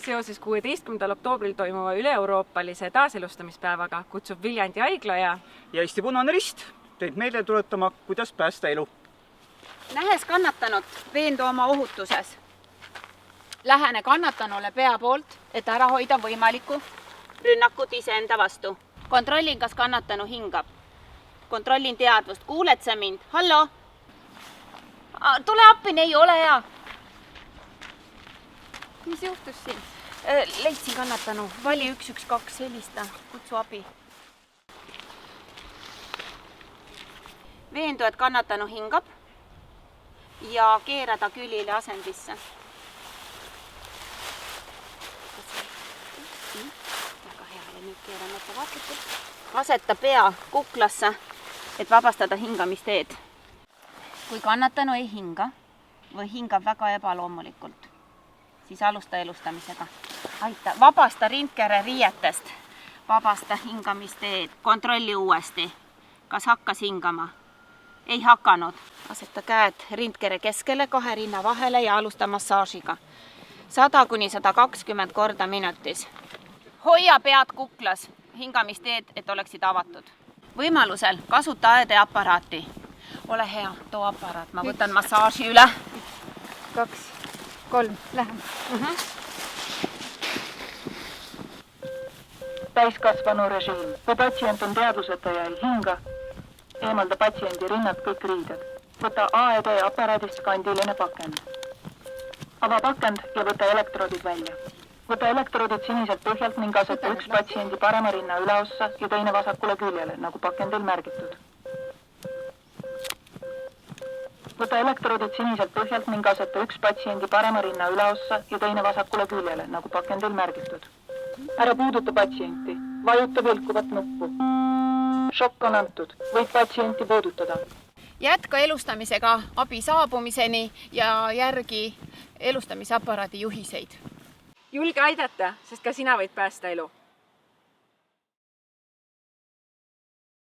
Seoses 16. oktoobril toimuva üle-euroopalise taaselustamispäevaga kutsub Viljandi haigla ja Eesti Punane Rist teid meelde tuletama, kuidas päästa elu. Nähes kannatanut, veendu oma ohutuses. Lähene kannatanule pea poolt, et ära hoida võimalikku rünnakut iseenda vastu. Kontrollin, kas kannatanu hingab. Kontrollin teadvust. Kuuled sa mind? Hallo? Tule appi, ei ole hea. Mis juhtus siin? Leidsin kannatanu. Vali 112, helista. Kutsu abi. Veendu, et kannatanu hingab ja keerada külile asendisse. Väga hea, ja nüüd keeramata vaatlikult. Aseta pea kuklasse, et vabastada hingamisteed. Kui kannatanu ei hinga või hingab väga ebaloomulikult, siis alusta elustamisega. Aita, vabasta rindkere riietest, vabasta hingamisteed, kontrolli uuesti, kas hakkas hingama. Ei hakanud. Aseta käed rindkere keskele, 2 rinna vahele ja alusta massaažiga. 100–120 korda minutis. Hoia pead kuklas, hingamisteed, et oleksid avatud. Võimalusel kasuta AED-aparaati. Ole hea, too aparaat. Ma võtan massaaži üle. 2, 3, läheme. Täiskasvanu režiim. Kui patsient on teadvuseta ja ei hinga, eemalda patsiendi rinnad kõik riided. Võta AED-aparaadist kandiline pakend. Ava pakend ja võta elektroodid välja. Võta elektroodid siniselt põhjalt ning aseta üks patsiendi parema rinna üleossa ja teine vasakule küljele, nagu pakendil märgitud. Võta elektroodid siniselt põhjalt ning aseta üks patsiendi parema rinna üleossa ja teine vasakule küljele, nagu pakendil märgitud. Ära puuduta patsienti. Vajuta vilkuvat nuppu. Šokk on antud. Võid patsienti puudutada. Jätka elustamisega abi saabumiseni ja järgi elustamisaparaadi juhiseid. julge aidata, sest ka sina võid päästa elu.